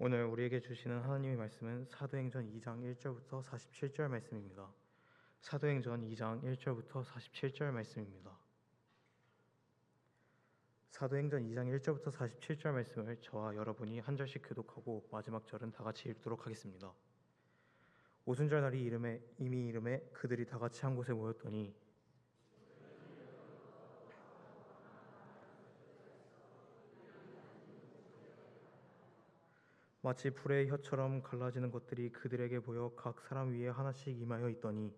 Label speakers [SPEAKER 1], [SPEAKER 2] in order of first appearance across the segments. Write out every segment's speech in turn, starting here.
[SPEAKER 1] 오늘 우리에게 주시는 하나님의 말씀은 사도행전 2장 1절부터 47절 말씀입니다. 사도행전 2장 1절부터 47절 말씀입니다. 사도행전 2장 1절부터 47절 말씀을 저와 여러분이 한 절씩 교독하고 마지막 절은 다 같이 읽도록 하겠습니다. 오순절 날이 이미 이름에 그들이 다 같이 한 곳에 모였더니 마치 불의 혀처럼 갈라지는 것들이 그들에게 보여 각 사람 위에 하나씩 임하여 있더니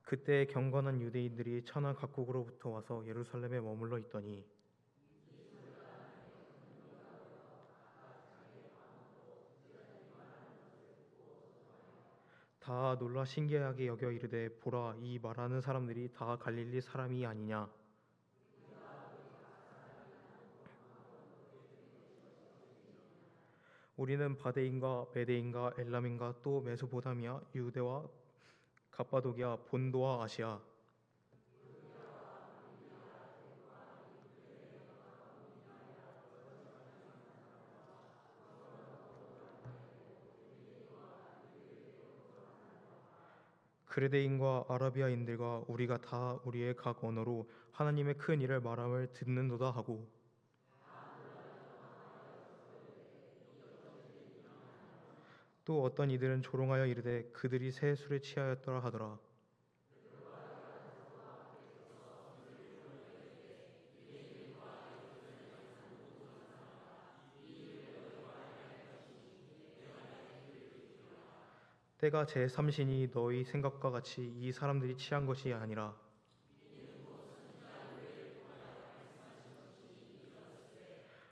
[SPEAKER 1] 그때 경건한 유대인들이 천하 각국으로부터 와서 예루살렘에 머물러 있더니 다 놀라 신기하게 여겨 이르되 보라 이 말하는 사람들이 다 갈릴리 사람이 아니냐. 우리는 바데인가 메데인가 엘람인가 또 메소포타미아 유대와 갑바도기아 본도와 아시아 그레데인과 아라비아인들과 우리가 다 우리의 각 언어로 하나님의 큰 일을 말함을 듣는도다 하고 또 어떤 이들은 조롱하여 이르되 그들이 새 술에 취하였더라 하더라. 때가 제3신이 너희 생각과 같이 이 사람들이 취한 것이 아니라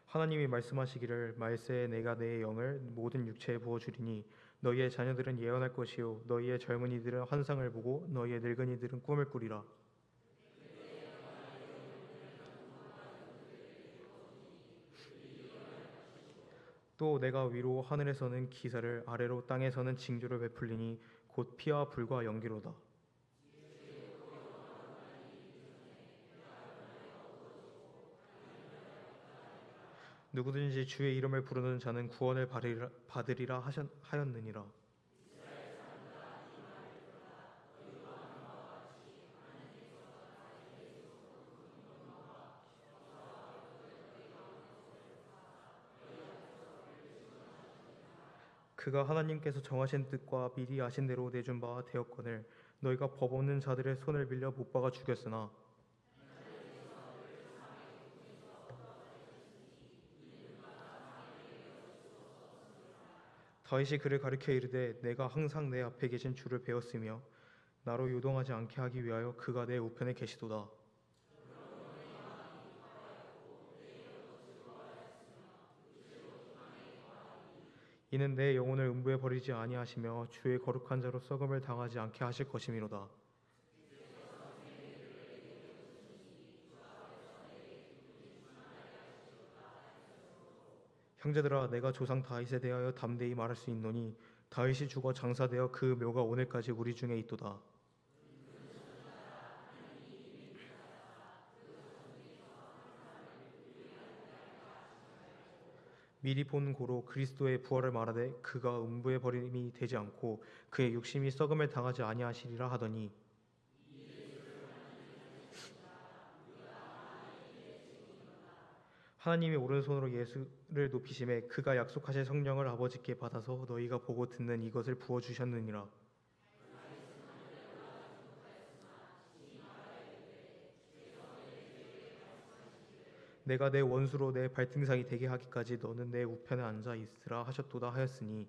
[SPEAKER 1] 하나님이 말씀하시기를 말세에 내가 내 영을 모든 육체에 부어주리니 너희의 자녀들은 예언할 것이요 너희의 젊은이들은 환상을 보고 너희의 늙은이들은 꿈을 꾸리라. 또 내가 위로 하늘에서는 기사를 아래로 땅에서는 징조를 베풀리니 곧 피와 불과 연기로다. 누구든지 주의 이름을 부르는 자는 구원을 받으리라 하였느니라. 그가 하나님께서 정하신 뜻과 미리 아신 대로 내준 바가 되었거늘 너희가 법 없는 자들의 손을 빌려 못 박아 죽였으나 다윗이 그를 가리켜 이르되 내가 항상 내 앞에 계신 주를 배웠으며 나로 요동하지 않게 하기 위하여 그가 내 우편에 계시도다. 이는 내 영혼을 음부에 버리지 아니하시며 주의 거룩한 자로 썩음을 당하지 않게 하실 것임이로다. 형제들아 내가 조상 다윗에 대하여 담대히 말할 수 있노니 다윗이 죽어 장사되어 그 묘가 오늘까지 우리 중에 있도다. 미리 본 고로 그리스도의 부활을 말하되 그가 음부에 버림이 되지 않고 그의 육심이 썩음을 당하지 아니하시리라 하더니 하나님이 오른손으로 예수를 높이심에 그가 약속하신 성령을 아버지께 받아서 너희가 보고 듣는 이것을 부어 주셨느니라. 내가 내 원수로 내 발등상이 되게 하기까지 너는 내 우편에 앉아 있으라 하셨도다 하였으니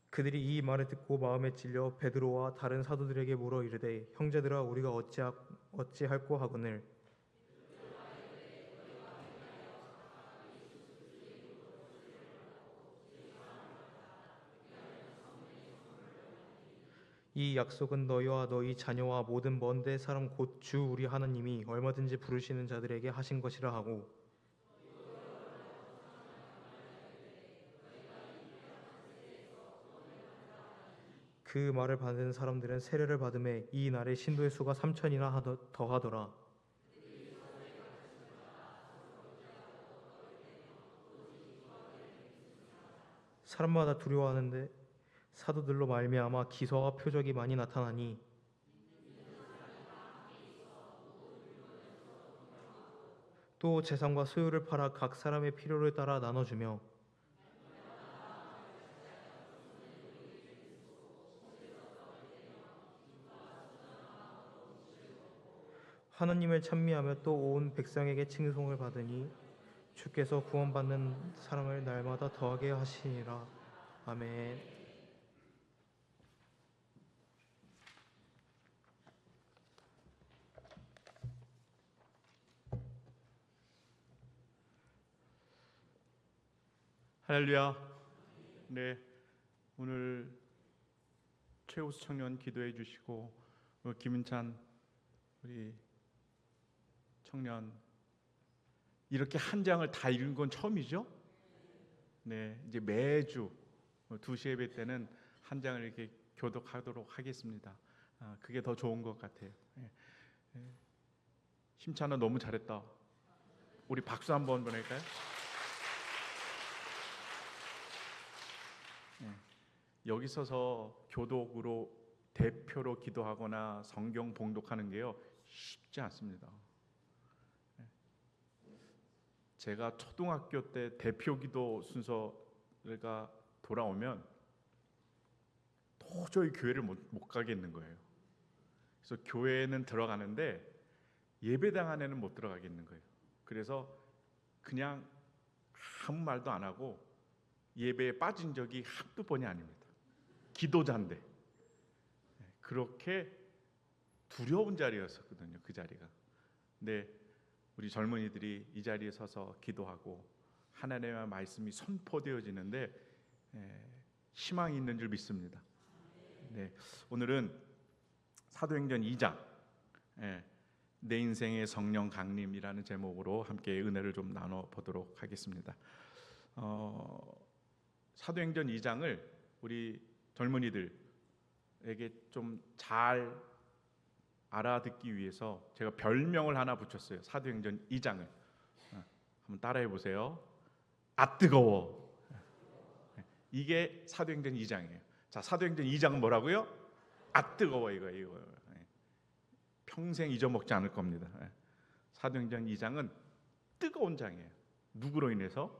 [SPEAKER 1] 그들이 이 말을 듣고 마음에 찔려 베드로와 다른 사도들에게 물어 이르되 형제들아 우리가 어찌할꼬 하거늘 이 약속은 너희와 너희 자녀와 모든 먼데 사람 곧 주 우리 하나님이 얼마든지 부르시는 자들에게 하신 것이라 하고 그 말을 받은 사람들은 세례를 받음에 이 날에 신도의 수가 3천이나 더하더라. 사람마다 두려워하는데 사도들로 말미암아 기사와 표적이 많이 나타나니 또 재산과 소유를 팔아 각 사람의 필요를 따라 나눠주며 하나님을 찬미하며 또 온 백성에게 칭송을 받으니 주께서 구원받는 사람을 날마다 더하게 하시니라. 아멘.
[SPEAKER 2] 할렐루야. 네, 오늘 최우수 청년 기도해 주시고 김인찬 우리 청년 이렇게 한 장을 다 읽은 건 처음이죠? 네, 이제 매주 2시 예배 때는 한 장을 이렇게 교독하도록 하겠습니다. 그게 더 좋은 것 같아요. 힘찬아 너무 잘했다. 우리 박수 한번 보낼까요? 여기 서서 교독으로 대표로 기도하거나 성경 봉독하는 게요 쉽지 않습니다. 제가 초등학교 때 대표 기도 순서가 돌아오면 도저히 교회를 못 가겠는 거예요. 그래서 교회는 들어가는데 예배당 안에는 못 들어가겠는 거예요. 그래서 그냥 아무 말도 안 하고 예배에 빠진 적이 한두 번이 아닙니다. 기도자인데 그렇게 두려운 자리였었거든요. 그 자리가. 근데 우리 젊은이들이 이 자리에 서서 기도하고 하나님의 말씀이 선포되어지는데 희망이 있는 줄 믿습니다. 네, 오늘은 사도행전 2장 내 인생의 성령 강림이라는 제목으로 함께 은혜를 좀 나눠보도록 하겠습니다. 사도행전 2장을 우리 젊은이들에게 좀 잘 알아듣기 위해서 제가 별명을 하나 붙였어요. 사도행전 2장을 한번 따라해 보세요. 아 뜨거워. 이게 사도행전 2장이에요. 자, 사도행전 2장은 뭐라고요? 아 뜨거워. 이거 평생 잊어먹지 않을 겁니다. 사도행전 2장은 뜨거운 장이에요. 누구로 인해서?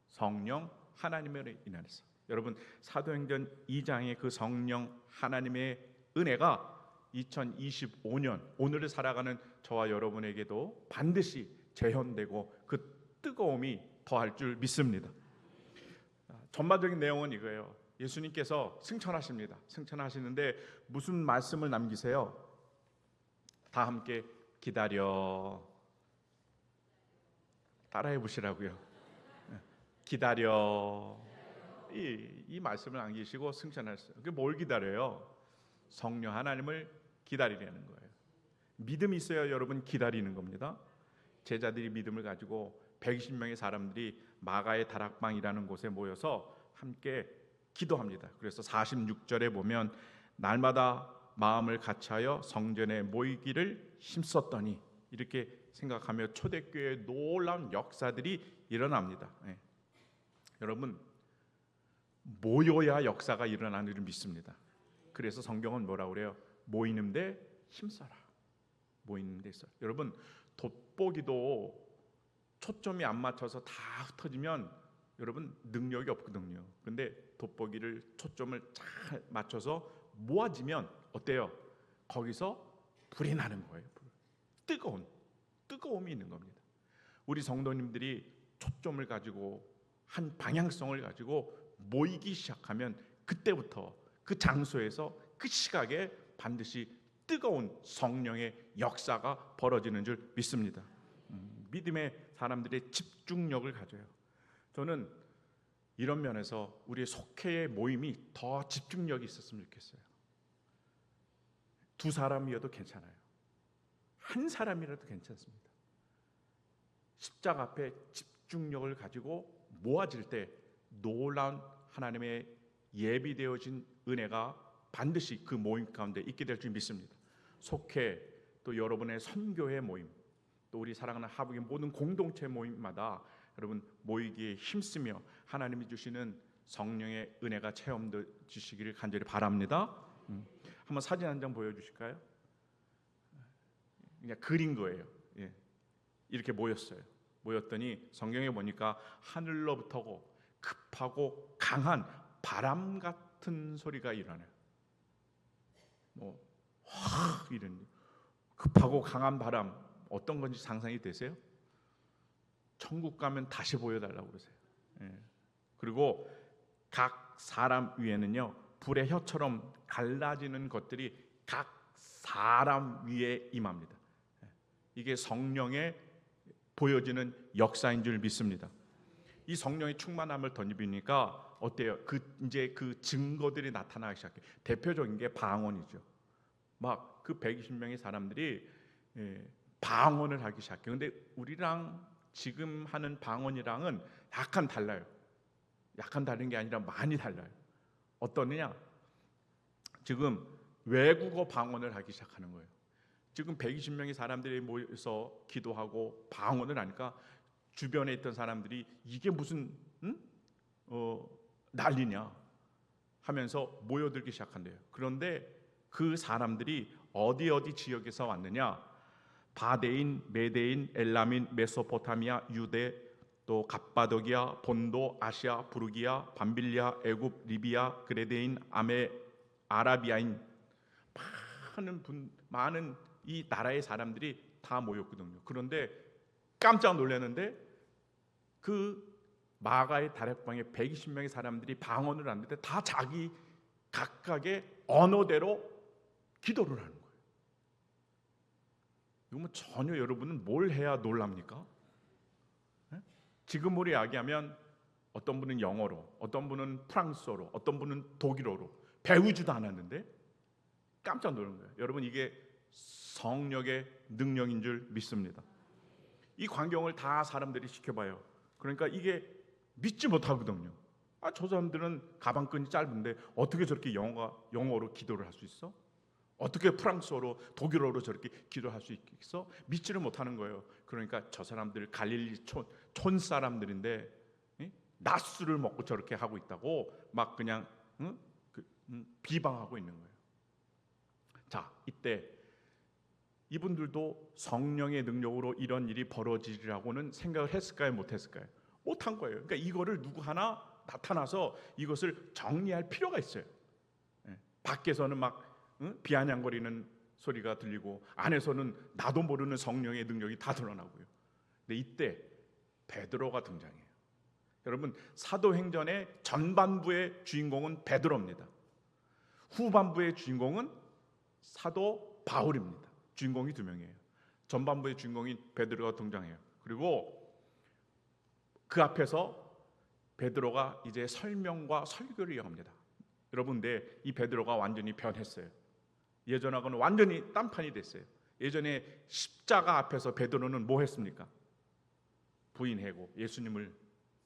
[SPEAKER 2] 성령 하나님으로 인해서. 여러분, 사도행전 2장의 그 성령 하나님의 은혜가 2025년 오늘을 살아가는 저와 여러분에게도 반드시 재현되고 그 뜨거움이 더할 줄 믿습니다. 전반적인 내용은 이거예요. 예수님께서 승천하십니다. 승천하시는데 무슨 말씀을 남기세요? 다 함께 기다려. 따라해 보시라고요. 기다려. 이 말씀을 남기시고 승천하셨어요. 그게 뭘 기다려요? 성령 하나님을 기다리려는 거예요. 믿음이 있어야 여러분 기다리는 겁니다. 제자들이 믿음을 가지고 120명의 사람들이 마가의 다락방이라는 곳에 모여서 함께 기도합니다. 그래서 46절에 보면 날마다 마음을 같이하여 성전에 모이기를 힘썼더니 이렇게 생각하며 초대교회의 놀라운 역사들이 일어납니다. 여러분, 모여야 역사가 일어나는 줄 믿습니다. 그래서 성경은 뭐라고 그래요? 모이는데 힘써라. 모이는데 있어. 여러분, 돋보기도 초점이 안 맞춰서 다 흩어지면 여러분 능력이 없거든요. 근데 돋보기를 초점을 잘 맞춰서 모아지면 어때요? 거기서 불이 나는 거예요. 뜨거움이 있는 겁니다. 우리 성도님들이 초점을 가지고 한 방향성을 가지고 모이기 시작하면 그때부터 그 장소에서 그 시각에 반드시 뜨거운 성령의 역사가 벌어지는 줄 믿습니다. 믿음의 사람들의 집중력을 가져요. 저는 이런 면에서 우리의 속회의 모임이 더 집중력이 있었으면 좋겠어요. 2사람이어도 괜찮아요. 1사람이라도 괜찮습니다. 십자가 앞에 집중력을 가지고 모아질 때 놀라운 하나님의 예비되어진 은혜가 반드시 그 모임 가운데 있게 될 줄 믿습니다. 속회 또 여러분의 선교회 모임 또 우리 사랑하는 하북의 모든 공동체 모임마다 여러분 모이기에 힘쓰며 하나님이 주시는 성령의 은혜가 체험되시기를 간절히 바랍니다. 한번 사진 한 장 보여주실까요? 그냥 그린 거예요. 예. 이렇게 모였더니 성경에 보니까 하늘로부터 급하고 강한 바람 같은 소리가 일어나요. 확 이런 급하고 강한 바람 어떤 건지 상상이 되세요? 천국 가면 다시 보여달라고 그러세요. 예. 그리고 각 사람 위에는요 불의 혀처럼 갈라지는 것들이 각 사람 위에 임합니다. 이게 성령의 보여지는 역사인 줄 믿습니다. 이 성령의 충만함을 덧입으니까 어때요? 이제 그 증거들이 나타나기 시작해. 대표적인 게 방언이죠. 막 그 120명의 사람들이 방언을 하기 시작해. 근데 우리랑 지금 하는 방언이랑은 약간 달라요. 약간 다른 게 아니라 많이 달라요. 어떠느냐? 지금 외국어 방언을 하기 시작하는 거예요. 지금 120명의 사람들이 모여서 기도하고 방언을 하니까 주변에 있던 사람들이 이게 무슨 난리냐 하면서 모여들기 시작한대요. 그런데 그 사람들이 어디 지역에서 왔느냐? 바데인, 메데인, 엘라민, 메소포타미아, 유대, 또 갑바도기아, 본도, 아시아, 부르기아, 밤빌리아, 애굽, 리비아, 그레데인, 아라비아인 많은 이 나라의 사람들이 다 모였거든요. 그런데 깜짝 놀랐는데 그 마가의 다락방에 120명의 사람들이 방언을 하는데 다 자기 각각의 언어대로 기도를 하는 거예요. 이거 전혀 여러분은 뭘 해야 놀랍니까? 지금 우리 이야기하면 어떤 분은 영어로, 어떤 분은 프랑스어로, 어떤 분은 독일어로 배우지도 않았는데 깜짝 놀란 거예요. 여러분 이게 성령의 능력인 줄 믿습니다. 이 광경을 다 사람들이 지켜봐요. 그러니까 이게 믿지 못하거든요. 저 사람들은 가방끈이 짧은데 어떻게 저렇게 영어로 기도를 할 수 있어? 어떻게 프랑스어로 독일어로 저렇게 기도할 수 있겠어? 믿지를 못하는 거예요. 그러니까 저 사람들 갈릴리 촌 사람들인데 낮술을 먹고 저렇게 하고 있다고 막 그냥 비방하고 있는 거예요. 자, 이때 이분들도 성령의 능력으로 이런 일이 벌어지리라고는 생각을 했을까요? 못했을까요? 못한 거예요. 그러니까 이거를 누구 하나 나타나서 이것을 정리할 필요가 있어요. 밖에서는 막 비아냥거리는 소리가 들리고 안에서는 나도 모르는 성령의 능력이 다 드러나고요. 근데 이때 베드로가 등장해요. 여러분 사도행전의 전반부의 주인공은 베드로입니다. 후반부의 주인공은 사도 바울입니다. 주인공이 두 명이에요. 전반부의 주인공인 베드로가 등장해요. 그리고 그 앞에서 베드로가 이제 설명과 설교를 이어갑니다. 여러분, 근데 이 베드로가 완전히 변했어요. 예전하고는 완전히 딴판이 됐어요. 예전에 십자가 앞에서 베드로는 뭐 했습니까? 부인하고 예수님을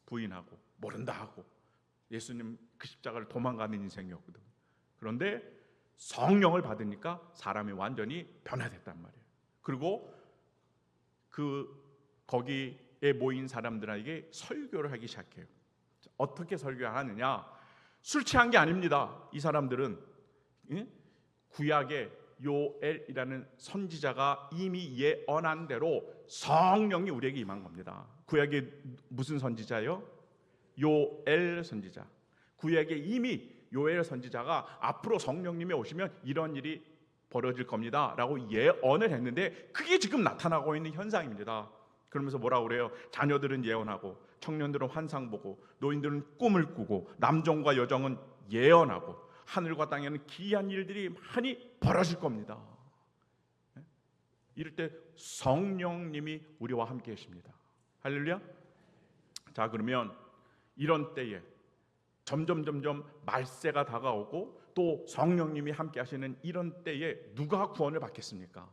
[SPEAKER 2] 부인하고 모른다 하고 예수님 그 십자가를 도망가는 인생이었거든요. 그런데 성령을 받으니까 사람이 완전히 변화됐단 말이에요. 그리고 거기에 모인 사람들에게 설교를 하기 시작해요. 어떻게 설교하느냐? 술 취한 게 아닙니다. 이 사람들은 구약의 요엘이라는 선지자가 이미 예언한 대로 성령이 우리에게 임한 겁니다. 구약의 무슨 선지자요? 요엘 선지자. 구약에 이미 요엘 선지자가 앞으로 성령님이 오시면 이런 일이 벌어질 겁니다 라고 예언을 했는데 그게 지금 나타나고 있는 현상입니다. 그러면서 뭐라고 그래요? 자녀들은 예언하고 청년들은 환상 보고 노인들은 꿈을 꾸고 남종과 여종은 예언하고 하늘과 땅에는 기이한 일들이 많이 벌어질 겁니다. 이럴 때 성령님이 우리와 함께 계십니다. 할렐루야. 자, 그러면 이런 때에 점점 말세가 다가오고 또 성령님이 함께 하시는 이런 때에 누가 구원을 받겠습니까?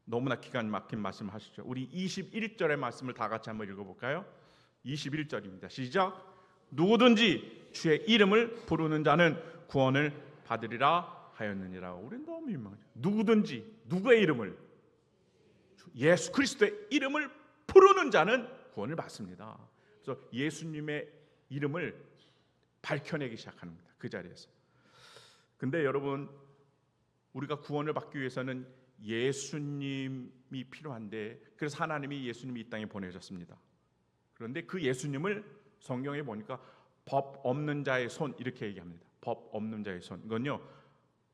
[SPEAKER 2] 너무나 기가 막힌 말씀 하시죠. 우리 21절의 말씀을 다 같이 한번 읽어볼까요? 21절입니다. 시작. 누구든지 주의 이름을 부르는 자는 구원을 받으리라 하였느니라. 우리는 너무 유명하죠. 누구든지 누구의 이름을, 예수 그리스도의 이름을 부르는 자는 구원을 받습니다. 그래서 예수님의 이름을 밝혀내기 시작합니다. 그 자리에서. 근데 여러분, 우리가 구원을 받기 위해서는 예수님이 필요한데, 그래서 하나님이 예수님이 이 땅에 보내셨습니다. 그런데 그 예수님을 성경에 보니까 법 없는 자의 손, 이렇게 얘기합니다. 법 없는 자의 손. 이건요,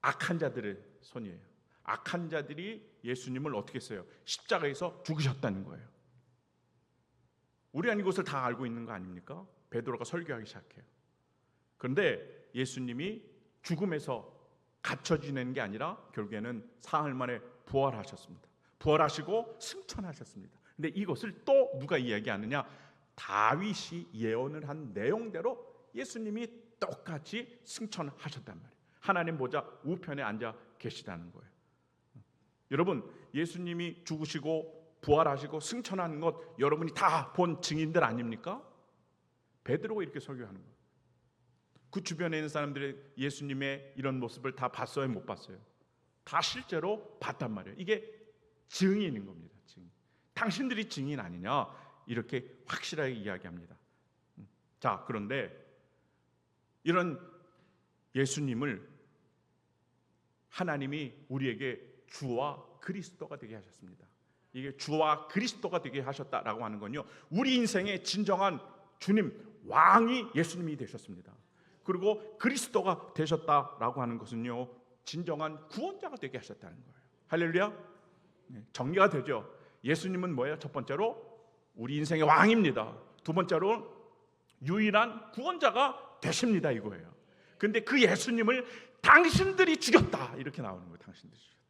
[SPEAKER 2] 악한 자들의 손이에요. 악한 자들이 예수님을 어떻게 했어요? 십자가에서 죽으셨다는 거예요. 우리는 이것을 다 알고 있는 거 아닙니까? 베드로가 설교하기 시작해요. 그런데 예수님이 죽음에서 갇혀 지내는 게 아니라 결국에는 사흘 만에 부활하셨습니다. 부활하시고 승천하셨습니다. 근데 이것을 또 누가 이야기하느냐? 다윗이 예언을 한 내용대로 예수님이 똑같이 승천하셨단 말이에요. 하나님 보좌 우편에 앉아 계시다는 거예요. 여러분, 예수님이 죽으시고 부활하시고 승천하는 것 여러분이 다 본 증인들 아닙니까? 베드로가 이렇게 설교하는 거예요. 그 주변에 있는 사람들이 예수님의 이런 모습을 다 봤어요, 못 봤어요? 다 실제로 봤단 말이에요. 이게 증인인 겁니다. 증인. 당신들이 증인 아니냐? 이렇게 확실하게 이야기합니다. 자, 그런데 이런 예수님을 하나님이 우리에게 주와 그리스도가 되게 하셨습니다. 이게 주와 그리스도가 되게 하셨다라고 하는 건요, 우리 인생의 진정한 주님, 왕이 예수님이 되셨습니다. 그리고 그리스도가 되셨다라고 하는 것은요, 진정한 구원자가 되게 하셨다는 거예요. 할렐루야. 정리가 되죠. 예수님은 뭐예요? 첫 번째로 우리 인생의 왕입니다. 두 번째로 유일한 구원자가 되십니다, 이거예요. 근데 그 예수님을 당신들이 죽였다, 이렇게 나오는 거예요. 당신들이 죽였다.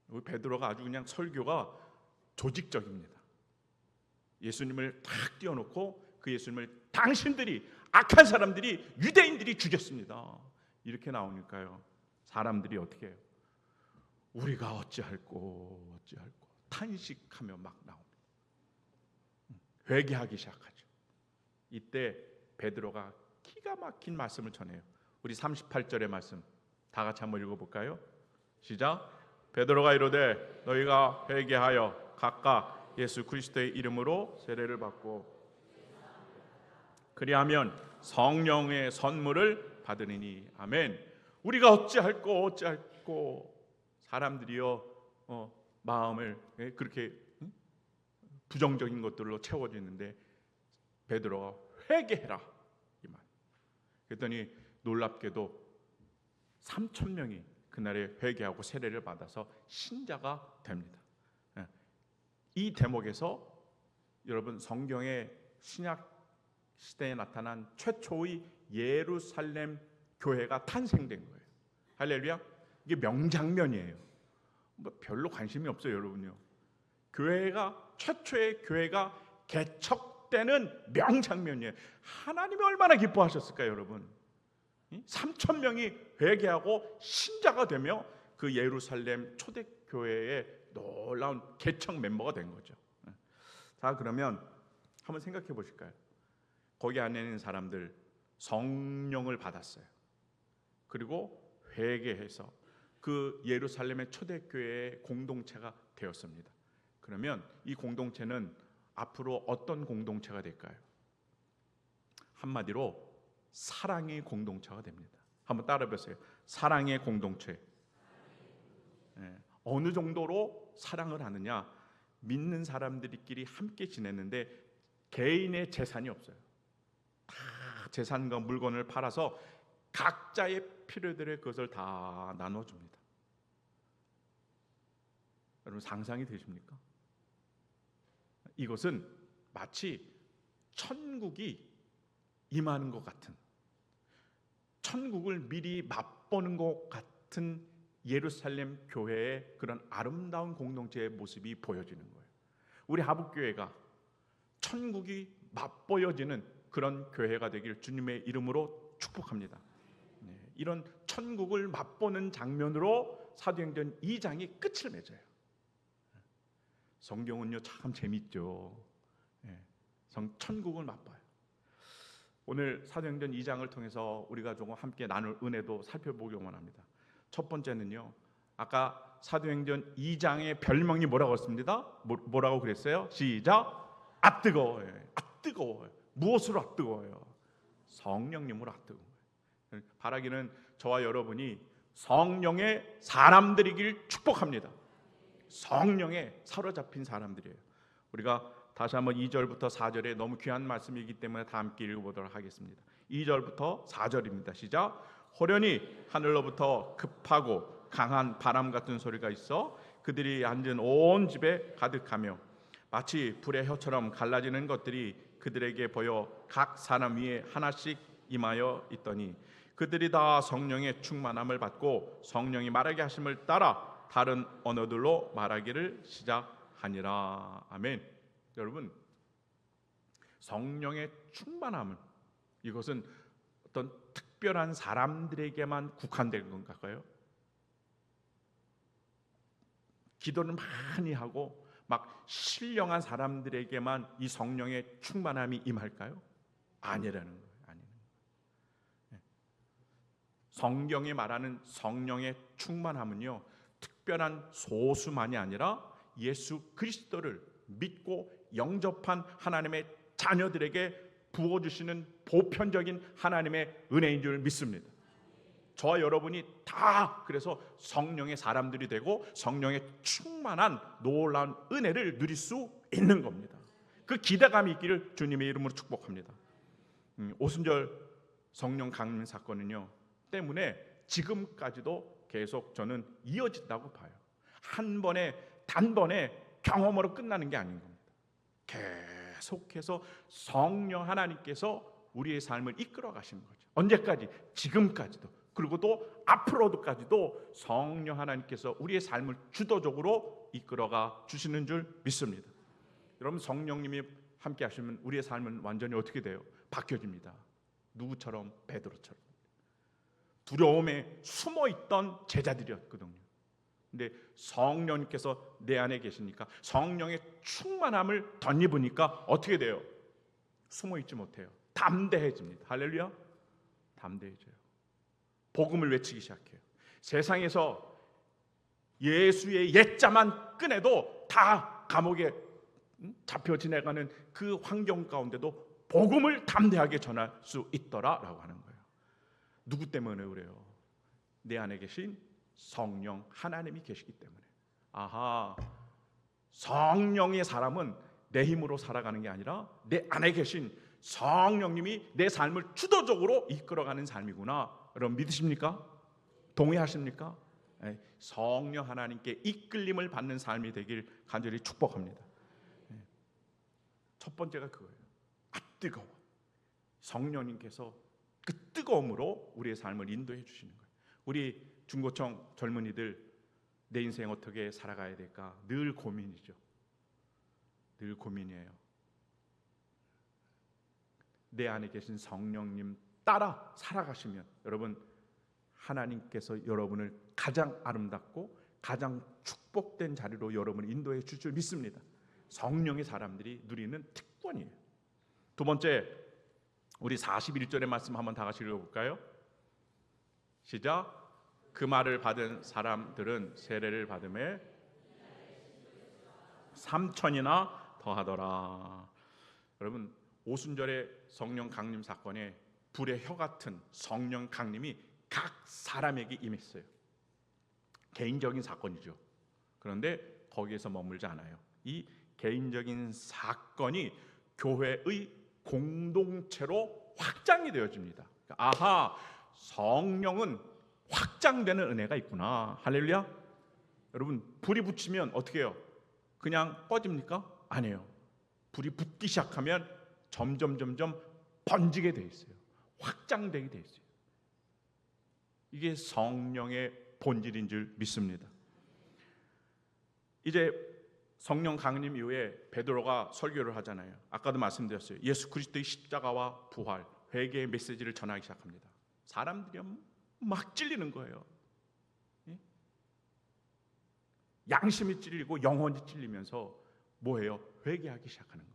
[SPEAKER 2] 우리 베드로가 아주 그냥 설교가 조직적입니다. 예수님을 탁 띄워놓고 그 예수님을 당신들이, 악한 사람들이, 유대인들이 죽였습니다, 이렇게 나오니까요, 사람들이 어떻게 해요? 우리가 어찌할꼬 어찌할꼬 탄식하며 막 나옵니다. 회개하기 시작하죠. 이때 베드로가 기가 막힌 말씀을 전해요. 우리 38절의 말씀 다 같이 한번 읽어볼까요? 시작. 베드로가 이르되 너희가 회개하여 각각 예수 그리스도의 이름으로 세례를 받고 그리하면 성령의 선물을 받으리니. 아멘. 우리가 어찌할꼬 어찌할꼬, 사람들이요 마음을 그렇게 부정적인 것들로 채워지는데 베드로가 회개해라, 이 말. 그랬더니 놀랍게도 3,000명이 그날에 회개하고 세례를 받아서 신자가 됩니다. 이 대목에서 여러분, 성경의 신약 시대에 나타난 최초의 예루살렘 교회가 탄생된 거예요. 할렐루야. 이게 명장면이에요. 뭐 별로 관심이 없어요, 여러분요. 교회가, 최초의 교회가 개척되는 명장면이에요. 하나님이 얼마나 기뻐하셨을까요, 여러분? 3,000명이 회개하고 신자가 되며 그 예루살렘 초대교회의 놀라운 개척 멤버가 된 거죠. 자, 그러면 한번 생각해 보실까요? 거기 안에 있는 사람들 성령을 받았어요. 그리고 회개해서 그 예루살렘의 초대교회의 공동체가 되었습니다. 그러면 이 공동체는 앞으로 어떤 공동체가 될까요? 한마디로 사랑의 공동체가 됩니다. 한번 따라 해보세요. 사랑의 공동체. 어느 정도로 사랑을 하느냐? 믿는 사람들끼리 함께 지냈는데 개인의 재산이 없어요. 다 재산과 물건을 팔아서 각자의 필요들의 그것을 다 나눠줍니다. 여러분, 상상이 되십니까? 이것은 마치 천국이 임하는 것 같은, 천국을 미리 맛보는 것 같은 예루살렘 교회의 그런 아름다운 공동체의 모습이 보여지는 거예요. 우리 하북교회가 천국이 맛보여지는 그런 교회가 되길 주님의 이름으로 축복합니다. 이런 천국을 맛보는 장면으로 사도행전 2장이 끝을 맺어요. 성경은요 참 재밌죠. 천국을 맛봐요. 오늘 사도행전 2장을 통해서 우리가 조금 함께 나눌 은혜도 살펴보기 원합니다. 첫 번째는요, 아까 사도행전 2장의 별명이 뭐라고 했습니다? 뭐라고 그랬어요? 시작. 아 뜨거워요. 아 뜨거워요. 무엇으로 아 뜨거워요? 성령님으로 아 뜨거워요. 바라기는 저와 여러분이 성령의 사람들이길 축복합니다. 성령에 사로잡힌 사람들이에요. 우리가 다시 한번 2절부터 4절에 너무 귀한 말씀이기 때문에 다 함께 읽어보도록 하겠습니다. 2절부터 4절입니다. 시작. 호련히 하늘로부터 급하고 강한 바람 같은 소리가 있어 그들이 앉은 온 집에 가득하며 마치 불의 혀처럼 갈라지는 것들이 그들에게 보여 각 사람 위에 하나씩 임하여 있더니 그들이 다 성령의 충만함을 받고 성령이 말하게 하심을 따라 다른 언어들로 말하기를 시작하니라. 아멘. 여러분, 성령의 충만함은 이것은 어떤 특별한 사람들에게만 국한된 건가요? 기도를 많이 하고 막 신령한 사람들에게만 이 성령의 충만함이 임할까요? 아니라는 거예요. 아니라는 거예요. 성경이 말하는 성령의 충만함은요, 특별한 소수만이 아니라 예수 그리스도를 믿고 영접한 하나님의 자녀들에게 부어주시는 보편적인 하나님의 은혜인 줄 믿습니다. 저와 여러분이 다 그래서 성령의 사람들이 되고 성령의 충만한 놀라운 은혜를 누릴 수 있는 겁니다. 그 기대감이 있기를 주님의 이름으로 축복합니다. 오순절 성령 강림 사건은요 때문에 지금까지도 계속 저는 이어진다고 봐요. 한 번에 단번에 경험으로 끝나는 게 아닌 겁니다. 계속해서 성령 하나님께서 우리의 삶을 이끌어 가시는 거죠. 언제까지? 지금까지도. 그리고 또 앞으로도까지도 성령 하나님께서 우리의 삶을 주도적으로 이끌어가 주시는 줄 믿습니다. 여러분, 성령님이 함께 하시면 우리의 삶은 완전히 어떻게 돼요? 바뀌어집니다. 누구처럼? 베드로처럼. 두려움에 숨어있던 제자들이었거든요. 근데 성령님께서 내 안에 계시니까 성령의 충만함을 덧입으니까 어떻게 돼요? 숨어있지 못해요. 담대해집니다. 할렐루야. 담대해져요. 복음을 외치기 시작해요. 세상에서 예수의 옛자만 꺼내도 다 감옥에 잡혀 지내가는 그 환경 가운데도 복음을 담대하게 전할 수 있더라라고 하는 거예요. 누구 때문에 그래요? 내 안에 계신 성령 하나님이 계시기 때문에. 아하, 성령의 사람은 내 힘으로 살아가는 게 아니라 내 안에 계신 성령님이 내 삶을 주도적으로 이끌어가는 삶이구나. 여러분 믿으십니까? 동의하십니까? 성령 하나님께 이끌림을 받는 삶이 되길 간절히 축복합니다. 첫 번째가 그거예요. 아 뜨거워. 성령님께서 그 뜨거움으로 우리의 삶을 인도해 주시는 거예요. 우리 중고청 젊은이들 내 인생 어떻게 살아가야 될까? 늘 고민이죠. 늘 고민이에요. 내 안에 계신 성령님 따라 살아가시면 여러분 하나님께서 여러분을 가장 아름답고 가장 축복된 자리로 여러분을 인도해 줄 줄 믿습니다. 성령의 사람들이 누리는 특권이에요. 두 번째, 우리 41절의 말씀 한번 다 같이 읽어볼까요? 시작. 그 말을 받은 사람들은 세례를 받음에 3,000이나 더하더라. 여러분, 오순절의 성령 강림 사건에 불의 혀 같은 성령 강림이 각 사람에게 임했어요. 개인적인 사건이죠. 그런데 거기에서 머물지 않아요. 이 개인적인 사건이 교회의 공동체로 확장이 되어집니다. 아하, 성령은 확장되는 은혜가 있구나. 할렐루야. 여러분, 불이 붙이면 어떻게 해요? 그냥 꺼집니까? 아니에요. 불이 붙기 시작하면 점점 번지게 돼 있어요. 확장되게 돼 있어요. 이게 성령의 본질인 줄 믿습니다. 이제 성령 강림 이후에 베드로가 설교를 하잖아요. 아까도 말씀드렸어요. 예수 그리스도의 십자가와 부활, 회개의 메시지를 전하기 시작합니다. 사람들이 막 찔리는 거예요. 양심이 찔리고 영혼이 찔리면서 뭐예요? 회개하기 시작하는 거예요.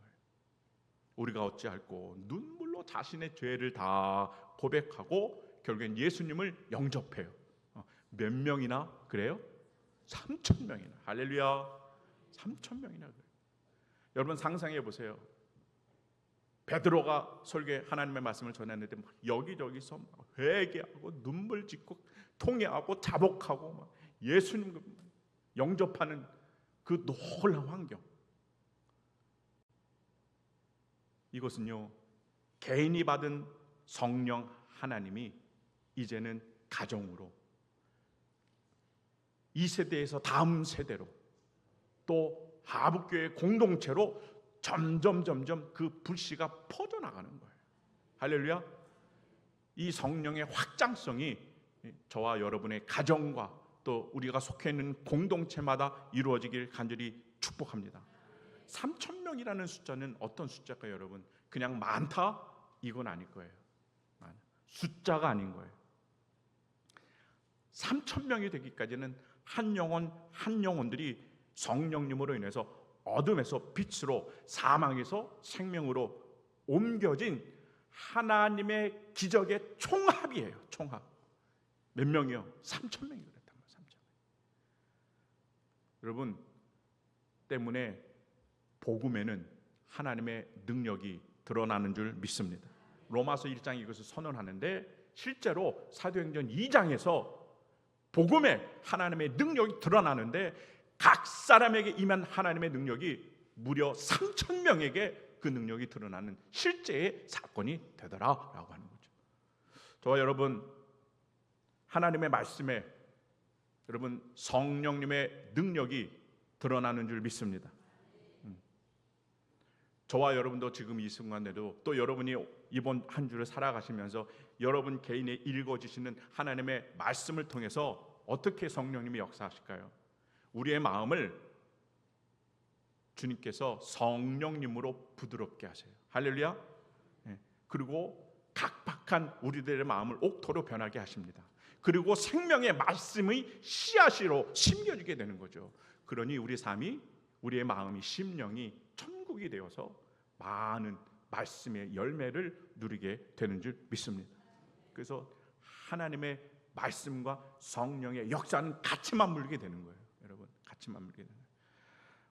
[SPEAKER 2] 우리가 어찌할꼬 눈물로 자신의 죄를 다 고백하고 결국엔 예수님을 영접해요. 몇 명이나 그래요? 3,000명이나. 할렐루야. 3,000명이나 그래요. 여러분 상상해 보세요. 베드로가 설교에 하나님의 말씀을 전했는데 막 여기저기서 막 회개하고 눈물 짓고 통회하고 자복하고 막 예수님 영접하는 그 놀라운 환경. 이것은요, 개인이 받은 성령 하나님이 이제는 가정으로, 이 세대에서 다음 세대로, 또 하북교회 공동체로 점점 그 불씨가 퍼져나가는 거예요. 할렐루야. 이 성령의 확장성이 저와 여러분의 가정과 또 우리가 속해 있는 공동체마다 이루어지길 간절히 축복합니다. 3,000명이라는 숫자는 어떤 숫자일까요, 여러분? 그냥 많다? 이건 아닐 거예요. 숫자가 아닌 거예요. 3,000명이 되기까지는 한 영혼 한 영혼들이 성령님으로 인해서 어둠에서 빛으로, 사망에서 생명으로 옮겨진 하나님의 기적의 총합이에요. 총합. 몇 명이요? 3,000명이 그랬단 말이에요. 3,000명. 여러분 때문에 복음에는 하나님의 능력이 드러나는 줄 믿습니다. 로마서 1장이 이것을 선언하는데 실제로 사도행전 2장에서 복음에 하나님의 능력이 드러나는데 각 사람에게 임한 하나님의 능력이 무려 3,000명에게 그 능력이 드러나는 실제의 사건이 되더라라고 하는 거죠. 저와 여러분 하나님의 말씀에 여러분 성령님의 능력이 드러나는 줄 믿습니다. 저와 여러분도 지금 이 순간에도 또 여러분이 이번 한 주를 살아가시면서 여러분 개인의 읽어지시는 하나님의 말씀을 통해서 어떻게 성령님이 역사하실까요? 우리의 마음을 주님께서 성령님으로 부드럽게 하세요. 할렐루야. 그리고 각박한 우리들의 마음을 옥토로 변하게 하십니다. 그리고 생명의 말씀의 씨앗으로 심겨지게 되는 거죠. 그러니 우리 삶이, 우리의 마음이, 심령이 천국이 되어서 많은 말씀의 열매를 누리게 되는 줄 믿습니다. 그래서 하나님의 말씀과 성령의 역사는 같이 맞물리게 되는 거예요. 여러분 같이 맞물리게 되는 거예요.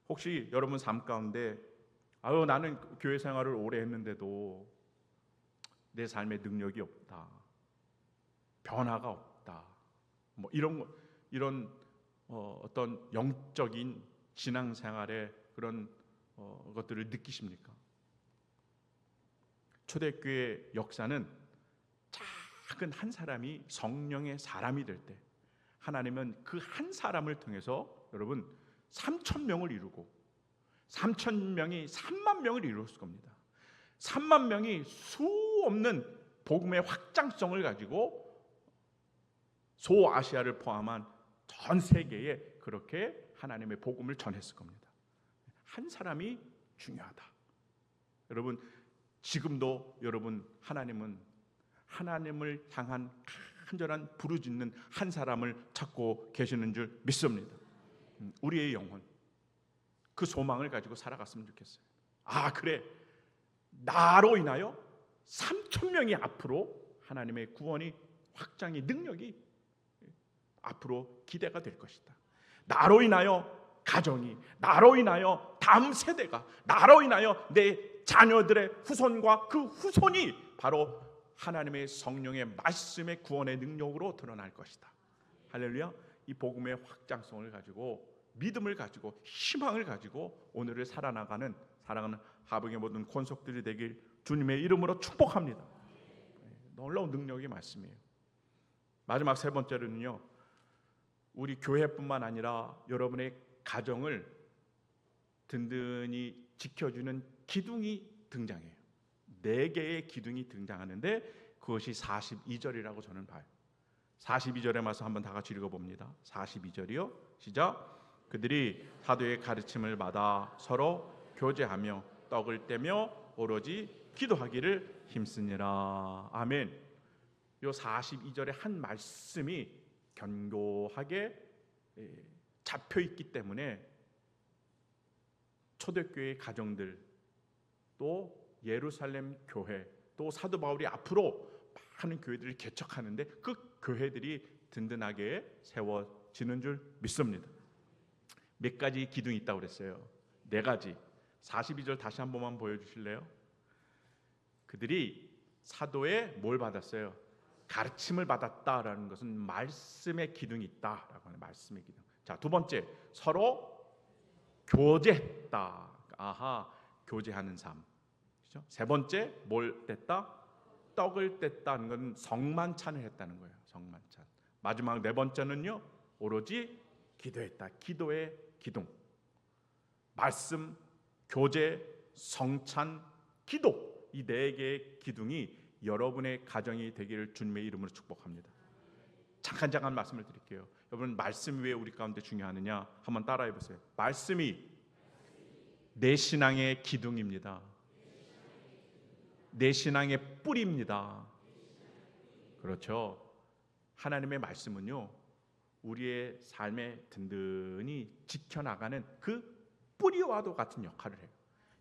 [SPEAKER 2] 혹시 여러분 삶 가운데 나는 교회 생활을 오래 했는데도 내 삶에 능력이 없다, 변화가 없다, 뭐 이런 어떤 영적인 신앙생활의 그런 것들을 느끼십니까? 초대교회 역사는 작은 한 사람이 성령의 사람이 될 때 하나님은 그 한 사람을 통해서 여러분 3,000명을 이루고 3,000명이 3만 명을 이루었을 겁니다. 3만 명이 수 없는 복음의 확장성을 가지고 소아시아를 포함한 전 세계에 그렇게 하나님의 복음을 전했을 겁니다. 한 사람이 중요하다. 여러분 지금도 여러분 하나님은 하나님을 향한 간절한 부르짖는 한 사람을 찾고 계시는 줄 믿습니다. 우리의 영혼 그 소망을 가지고 살아갔으면 좋겠어요. 그래, 나로 인하여 3,000명이 앞으로 하나님의 구원이, 확장이, 능력이 앞으로 기대가 될 것이다. 나로 인하여 가정이, 나로 인하여 다음 세대가, 나로 인하여 내 자녀들의 후손과 그 후손이 바로 하나님의 성령의 말씀의 구원의 능력으로 드러날 것이다. 할렐루야. 이 복음의 확장성을 가지고, 믿음을 가지고, 희망을 가지고 오늘을 살아가는 하북의 모든 권속들이 되길 주님의 이름으로 축복합니다. 놀라운 능력의 말씀이에요. 마지막 세 번째로는요, 우리 교회뿐만 아니라 여러분의 가정을 든든히 지켜주는 기둥이 등장해요. 4개의 기둥이 등장하는데 그것이 42절이라고 저는 봐요. 42절의 말씀 한번 다 같이 읽어봅니다. 42절이요. 시작. 그들이 사도의 가르침을 받아 서로 교제하며 떡을 떼며 오로지 기도하기를 힘쓰니라. 아멘. 요 42절의 한 말씀이 견고하게 잡혀 있기 때문에 초대교회의 가정들, 또 예루살렘 교회, 또 사도 바울이 앞으로 많은 교회들을 개척하는데 그 교회들이 든든하게 세워지는 줄 믿습니다. 몇 가지 기둥이 있다고 그랬어요. 네 가지. 42절 다시 한 번만 보여주실래요? 그들이 사도의 뭘 받았어요? 가르침을 받았다라는 것은 말씀의 기둥이 있다라고 하는 말씀의 기둥. 자, 두 번째, 서로 교제했다. 아하, 교제하는 삶. 그렇죠? 세 번째, 뭘 뗐다? 떡을 뗐다는 건 성만찬을 했다는 거예요. 성만찬. 마지막 네 번째는요, 오로지 기도했다. 기도의 기둥. 말씀, 교제, 성찬, 기도. 이 네 개의 기둥이 여러분의 가정이 되기를 주님의 이름으로 축복합니다. 잠깐 말씀을 드릴게요. 여러분, 말씀 왜 우리 가운데 중요하느냐? 한번 따라해 보세요. 말씀이 내 신앙의 기둥입니다. 내 신앙의 뿌리입니다. 그렇죠. 하나님의 말씀은요, 우리의 삶에 든든히 지켜나가는 그 뿌리와도 같은 역할을 해요.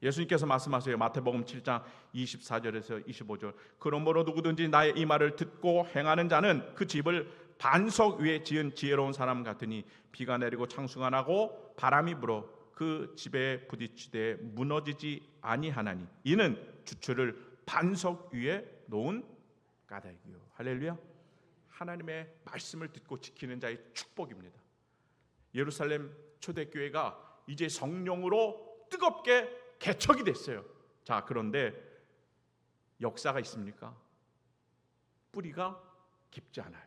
[SPEAKER 2] 예수님께서 말씀하세요. 마태복음 7장 24절에서 25절. 그러므로 누구든지 나의 이 말을 듣고 행하는 자는 그 집을 반석 위에 지은 지혜로운 사람 같으니 비가 내리고 창수가 나고 바람이 불어 그 집에 부딪히되 무너지지 아니하나니 이는 주추를 반석 위에 놓은 까닭이요. 할렐루야. 하나님의 말씀을 듣고 지키는 자의 축복입니다. 예루살렘 초대교회가 이제 성령으로 뜨겁게 개척이 됐어요. 자, 그런데 역사가 있습니까? 뿌리가 깊지 않아요.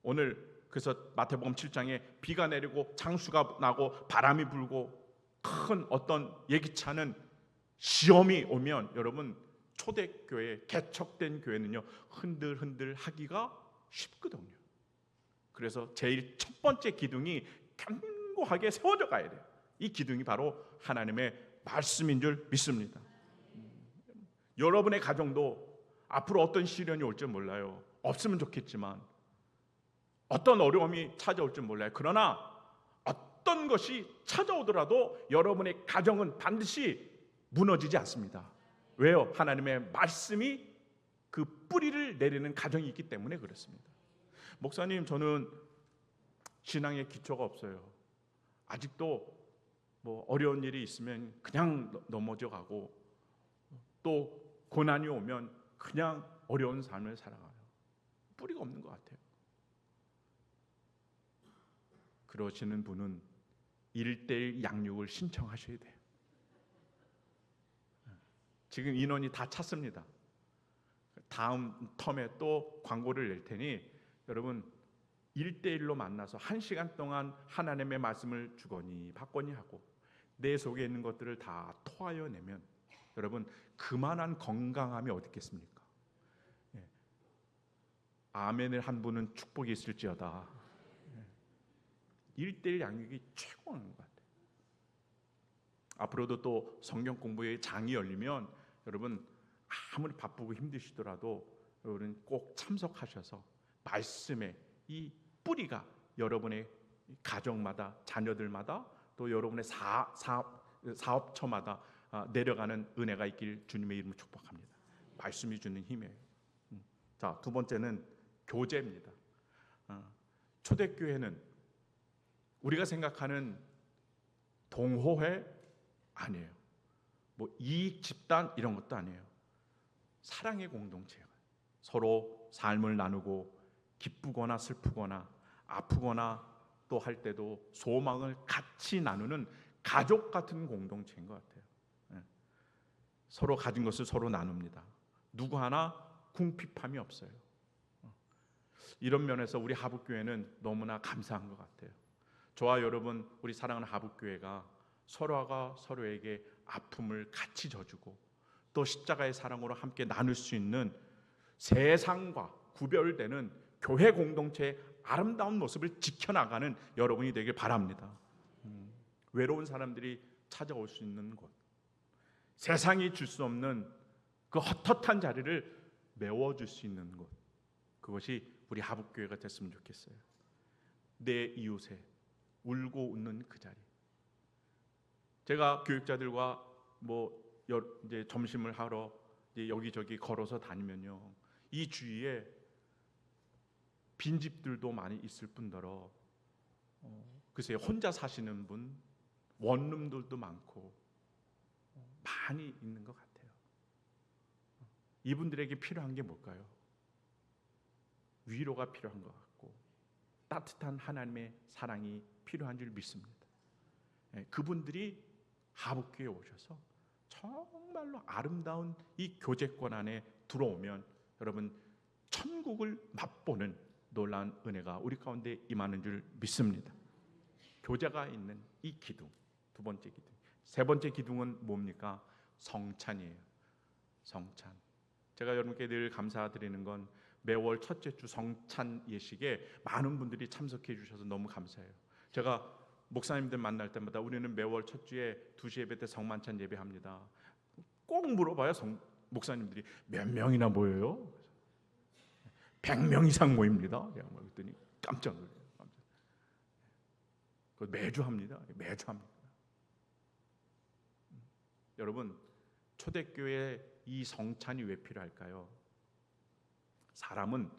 [SPEAKER 2] 오늘 그래서 마태복음 7장에 비가 내리고 창수가 나고 바람이 불고 큰 어떤 예기치 않은 시험이 오면 여러분, 초대교회 개척된 교회는요 흔들흔들 하기가 쉽거든요. 그래서 제일 첫 번째 기둥이 견고하게 세워져 가야 돼요. 이 기둥이 바로 하나님의 말씀인 줄 믿습니다. 여러분의 가정도 앞으로 어떤 시련이 올지 몰라요. 없으면 좋겠지만 어떤 어려움이 찾아올지 몰라요. 그러나 어떤 것이 찾아오더라도 여러분의 가정은 반드시 무너지지 않습니다. 왜요? 하나님의 말씀이 그 뿌리를 내리는 가정이 있기 때문에 그렇습니다. 목사님, 저는 신앙의 기초가 없어요. 아직도 뭐 어려운 일이 있으면 그냥 넘어져 가고 또 고난이 오면 그냥 어려운 삶을 살아가요. 뿌리가 없는 것 같아요. 그러시는 분은 1:1 양육을 신청하셔야 돼요. 지금 인원이 다 찼습니다. 다음 텀에 또 광고를 낼 테니 여러분 1:1로 만나서 1시간 동안 하나님의 말씀을 주거니 받거니 하고 내 속에 있는 것들을 다 토하여 내면 여러분 그만한 건강함이 어디 있겠습니까? 아멘을 한 분은 축복이 있을지어다. 1:1 양육이 최고인 것 같아요. 앞으로도 또 성경 공부의 장이 열리면 여러분 아무리 바쁘고 힘드시더라도 여러분 꼭 참석하셔서 말씀의 이 뿌리가 여러분의 가정마다 자녀들마다 또 여러분의 사업처마다 내려가는 은혜가 있길 주님의 이름으로 축복합니다. 말씀이 주는 힘이에요. 자, 두 번째는 교제입니다. 초대교회는 우리가 생각하는 동호회 아니에요. 뭐 이익 집단 이런 것도 아니에요. 사랑의 공동체예요. 서로 삶을 나누고 기쁘거나 슬프거나 아프거나 또 할 때도 소망을 같이 나누는 가족 같은 공동체인 것 같아요. 서로 가진 것을 서로 나눕니다. 누구 하나 궁핍함이 없어요. 이런 면에서 우리 하북교회는 너무나 감사한 것 같아요. 저와 여러분, 우리 사랑하는 하북교회가 서로가 서로에게 아픔을 같이 져주고 또 십자가의 사랑으로 함께 나눌 수 있는 세상과 구별되는 교회 공동체의 아름다운 모습을 지켜나가는 여러분이 되길 바랍니다. 외로운 사람들이 찾아올 수 있는 곳, 세상이 줄 수 없는 그 헛헛한 자리를 메워줄 수 있는 곳, 그것이 우리 하북교회가 됐으면 좋겠어요. 내 이웃에 울고 웃는 그 자리. 제가 교육자들과 이제 점심을 하러 이제 여기저기 걸어서 다니면요, 이 주위에 빈집들도 많이 있을 뿐더러 글쎄 혼자 사시는 분, 원룸들도 많고 많이 있는 것 같아요. 이분들에게 필요한 게 뭘까요? 위로가 필요한 것 같고 따뜻한 하나님의 사랑이 필요한 줄 믿습니다. 그분들이 하북교에 오셔서 정말로 아름다운 이 교제권 안에 들어오면 여러분 천국을 맛보는 놀라운 은혜가 우리 가운데 임하는 줄 믿습니다. 교제가 있는 이 기둥, 두 번째 기둥. 세 번째 기둥은 뭡니까? 성찬이에요. 성찬. 제가 여러분께 늘 감사드리는 건 매월 첫째 주 성찬 예식에 많은 분들이 참석해 주셔서 너무 감사해요. 제가 목사님들 만날 때마다 우리는 매월 첫 주에 2시 예배 때 성만찬 예배합니다. 꼭 물어봐요. 목사님들이 몇 명이나 모여요? 100명 이상 모입니다. 그랬더니 깜짝 놀라요. 매주 합니다. 매주 합니다. 여러분, 초대교회 이 성찬이 왜 필요할까요? 사람은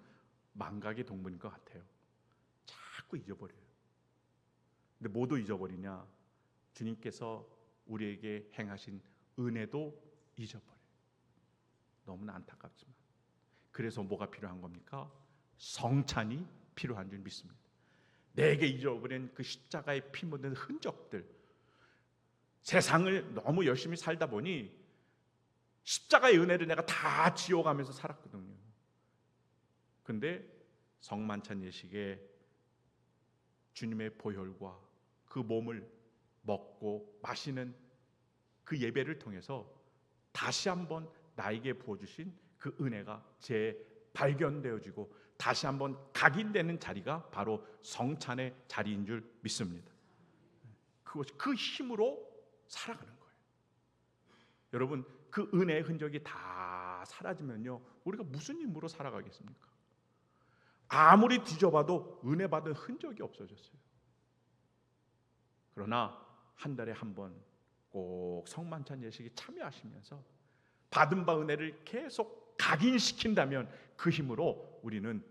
[SPEAKER 2] 망각의 동물인 것 같아요. 자꾸 잊어버려요. 근데 뭐도 잊어버리냐? 주님께서 우리에게 행하신 은혜도 잊어버려요. 너무나 안타깝지만. 그래서 뭐가 필요한 겁니까? 성찬이 필요한 줄 믿습니다. 내게 잊어버린 그 십자가에 피 묻은 흔적들, 세상을 너무 열심히 살다 보니 십자가의 은혜를 내가 다 지워가면서 살았거든요. 근데 성만찬 예식에 주님의 보혈과 그 몸을 먹고 마시는 그 예배를 통해서 다시 한번 나에게 부어주신 그 은혜가 재발견되어지고 다시 한번 각인되는 자리가 바로 성찬의 자리인 줄 믿습니다. 그것이 그 힘으로 살아가는 거예요. 여러분, 그 은혜의 흔적이 다 사라지면요, 우리가 무슨 힘으로 살아가겠습니까? 아무리 뒤져봐도 은혜 받은 흔적이 없어졌어요. 그러나 한 달에 한 번 꼭 성만찬 예식에 참여하시면서 받은 바 은혜를 계속 각인시킨다면 그 힘으로 우리는,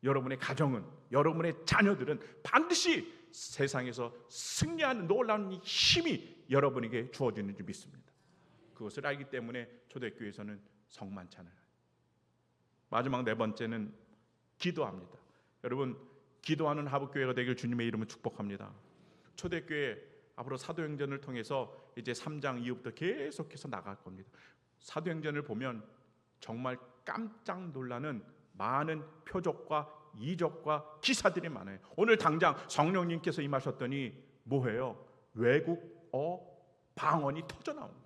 [SPEAKER 2] 여러분의 가정은, 여러분의 자녀들은 반드시 세상에서 승리하는 놀라운 힘이 여러분에게 주어지는 줄 믿습니다. 그것을 알기 때문에 초대교회에서는 성만찬을 해요. 마지막 네 번째는 기도합니다. 여러분, 기도하는 하북교회가 되길 주님의 이름으로 축복합니다. 초대교회 앞으로 사도행전을 통해서 이제 3장 이후부터 계속해서 나갈 겁니다. 사도행전을 보면 정말 깜짝 놀라는 많은 표적과 이적과 기사들이 많아요. 오늘 당장 성령님께서 임하셨더니 뭐예요? 외국어 방언이 터져 나온 거예요.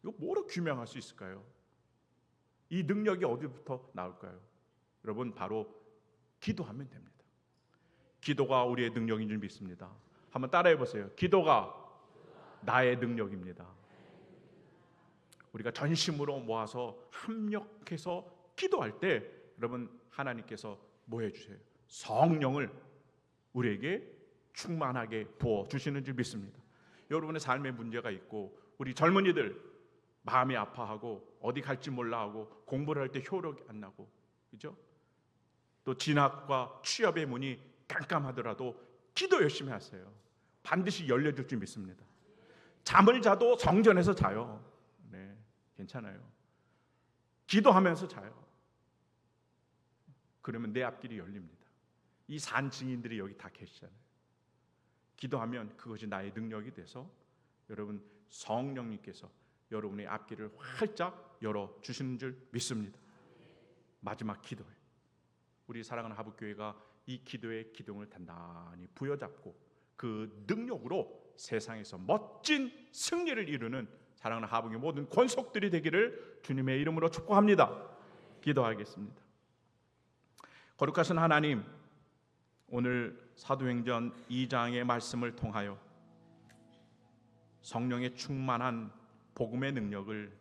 [SPEAKER 2] 이거 뭐로 규명할 수 있을까요? 이 능력이 어디부터 나올까요? 여러분, 바로 기도하면 됩니다. 기도가 우리의 능력인 줄 믿습니다. 한번 따라해 보세요. 기도가 나의 능력입니다. 우리가 전심으로 모아서 합력해서 기도할 때 여러분, 하나님께서 뭐 해주세요? 성령을 우리에게 충만하게 부어주시는 줄 믿습니다. 여러분의 삶에 문제가 있고 우리 젊은이들 마음이 아파하고 어디 갈지 몰라하고 공부를 할 때 효력이 안 나고, 그죠? 또 진학과 취업의 문이 깜깜하더라도 기도 열심히 하세요. 반드시 열려줄 줄 믿습니다. 잠을 자도 성전에서 자요. 네, 괜찮아요. 기도하면서 자요. 그러면 내 앞길이 열립니다. 이 산 증인들이 여기 다 계시잖아요. 기도하면 그것이 나의 능력이 돼서 여러분, 성령님께서 여러분의 앞길을 활짝 열어주시는 줄 믿습니다. 마지막 기도예요. 우리 사랑하는 하북교회가 이 기도의 기둥을 단단히 부여잡고 그 능력으로 세상에서 멋진 승리를 이루는 사랑하는 하북의 모든 권속들이 되기를 주님의 이름으로 축복합니다. 기도하겠습니다. 거룩하신 하나님, 오늘 사도행전 2장의 말씀을 통하여 성령의 충만한 복음의 능력을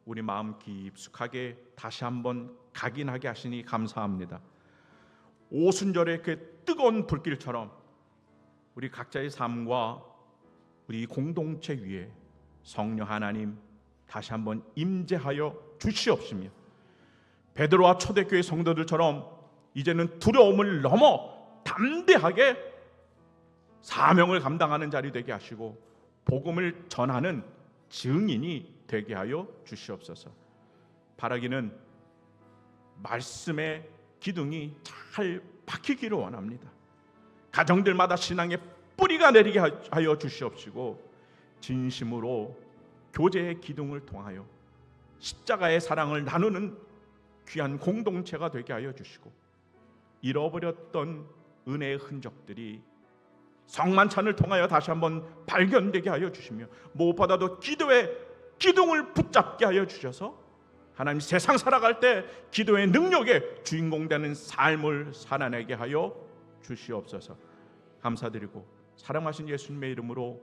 [SPEAKER 2] 우리 마음 깊숙하게 다시 한번 각인하게 하시니 감사합니다. 오순절의 그 뜨거운 불길처럼 우리 각자의 삶과 우리 공동체 위에 성령 하나님 다시 한번 임재하여 주시옵시며 베드로와 초대교회 성도들처럼 이제는 두려움을 넘어 담대하게 사명을 감당하는 자리 되게 하시고 복음을 전하는 증인이 되게 하여 주시옵소서. 바라기는 말씀의 기둥이 잘 박히기를 원합니다. 가정들마다 신앙의 뿌리가 내리게 하여 주시옵시고 진심으로 교제의 기둥을 통하여 십자가의 사랑을 나누는 귀한 공동체가 되게 하여 주시고 잃어버렸던 은혜의 흔적들이 성만찬을 통하여 다시 한번 발견되게 하여 주시며 무엇보다도 기도의 기둥을 붙잡게 하여 주셔서 하나님 세상 살아갈 때 기도의 능력의 주인공 되는 삶을 살아내게 하여 주시옵소서. 감사드리고 사랑하신 예수님의 이름으로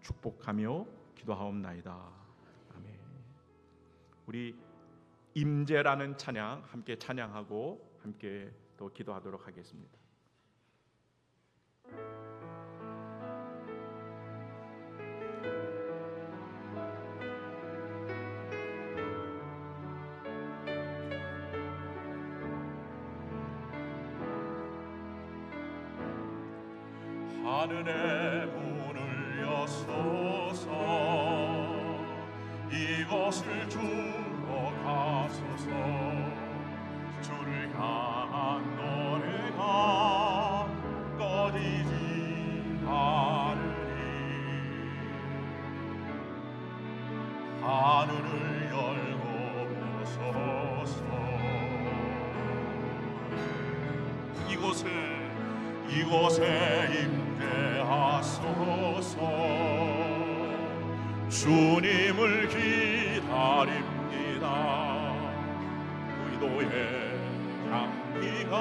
[SPEAKER 2] 축복하며 기도하옵나이다. 아멘. 우리 임재라는 찬양 함께 찬양하고 함께 또 기도하도록 하겠습니다.
[SPEAKER 3] 하늘의 문을 여소서 이것을 주러 가소서 주를 향한 노래가 꺼지지 않으리 하늘을 열고 보소서 이곳에 임재하소서 주님을 기다립니다. 의도의 향기가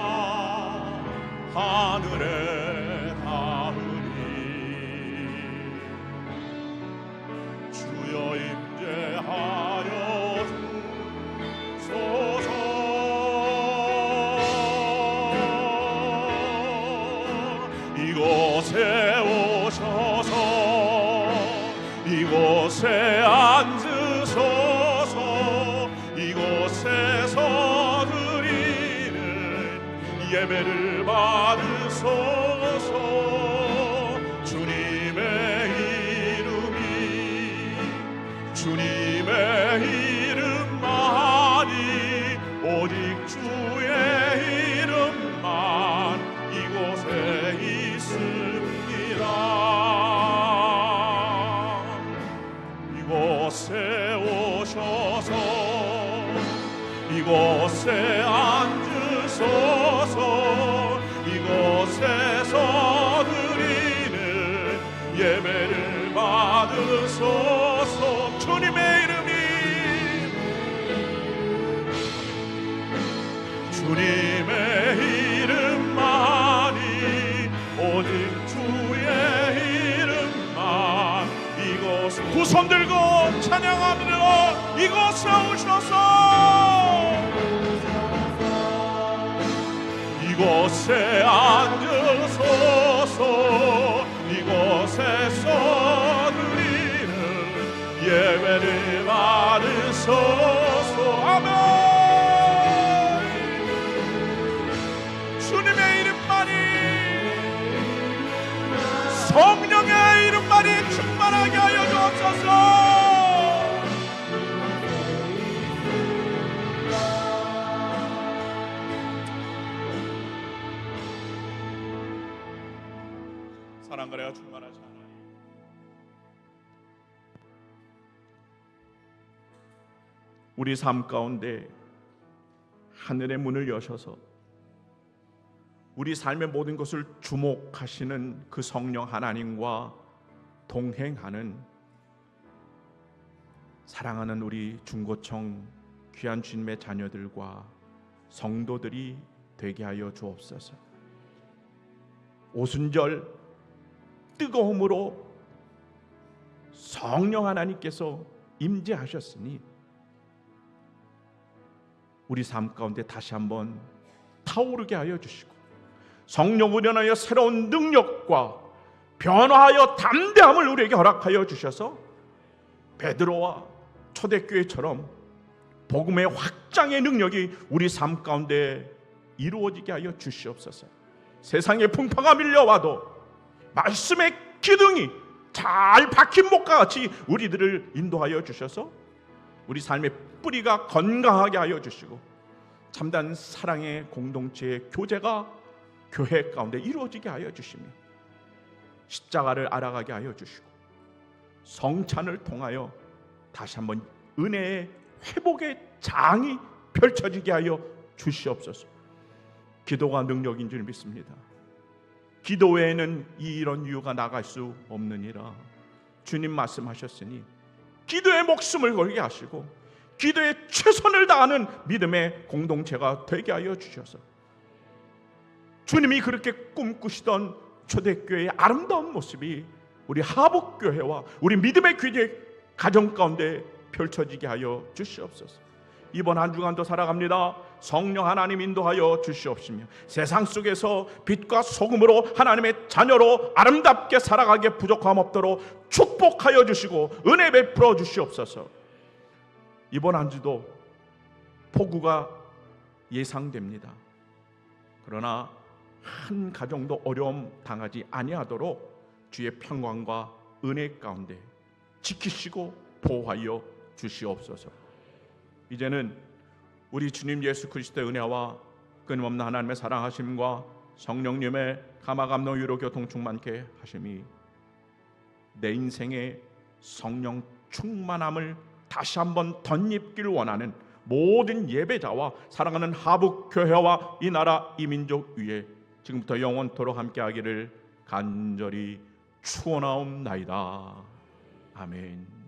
[SPEAKER 3] 하늘에 닿으리 주여 임재하여 주소서 이곳에 오셔서 이곳에 앉으소서 이곳에서 드리는 예배를 받으소서 주님의 이름만이 오직 주의 이름만 이곳에 있습니다. 이곳에 오셔서 이곳에 앉으소서 이곳에서 드리는 예배를 받으소서 주님의 이름만이 오직 주의 이름만 이곳 두 손 들고 찬양합니다. 이곳에 오셔서 이곳에 앉으소서 이곳에서 드리는 예배를 받으소서 아멘. 주님의 이름만이 성령의 이름만이 충만하게 하여 주옵소서. 사랑과 은혜가 충만하신 하나님 우리 삶 가운데 하늘의 문을 여셔서 우리 삶의 모든 것을 주목하시는 그 성령 하나님과 동행하는 사랑하는 우리 중고청 귀한 주님의 자녀들과 성도들이 되게 하여 주옵소서. 오순절 뜨거움으로 성령 하나님께서 임재하셨으니 우리 삶 가운데 다시 한번 타오르게 하여 주시고 성령 운행하여 새로운 능력과 변화하여 담대함을 우리에게 허락하여 주셔서 베드로와 초대교회처럼 복음의 확장의 능력이 우리 삶 가운데 이루어지게 하여 주시옵소서. 세상의 풍파가 밀려와도 말씀의 기둥이 잘 박힌 목과 같이 우리들을 인도하여 주셔서 우리 삶의 뿌리가 건강하게 하여 주시고 참된 사랑의 공동체의 교제가 교회 가운데 이루어지게 하여 주시며 십자가를 알아가게 하여 주시고 성찬을 통하여 다시 한번 은혜의 회복의 장이 펼쳐지게 하여 주시옵소서. 기도가 능력인 줄 믿습니다. 기도 외에는 이런 이유가 나갈 수 없느니라. 주님 말씀하셨으니 기도에 목숨을 걸게 하시고 기도에 최선을 다하는 믿음의 공동체가 되게 하여 주셔서 주님이 그렇게 꿈꾸시던 초대교회의 아름다운 모습이 우리 하북교회와 우리 믿음의 교회 가정 가운데 펼쳐지게 하여 주시옵소서. 이번 한 주간도 살아갑니다. 성령 하나님 인도하여 주시옵시며 세상 속에서 빛과 소금으로 하나님의 자녀로 아름답게 살아가기에 부족함 없도록 축복하여 주시고 은혜 베풀어 주시옵소서. 이번 한 주도 폭우가 예상됩니다. 그러나 한 가정도 어려움 당하지 아니하도록 주의 평강과 은혜 가운데 지키시고 보호하여 주시옵소서. 이제는 우리 주님 예수 그리스도의 은혜와 끊임없는 하나님의 사랑하심과 성령님의 감화감동 위로 교통 충만케 하심이 내 인생의 성령 충만함을 다시 한번 덧입기를 원하는 모든 예배자와 사랑하는 하북교회와 이 나라 이 민족 위에 지금부터 영원토록 함께하기를 간절히 축원하옵나이다. 아멘.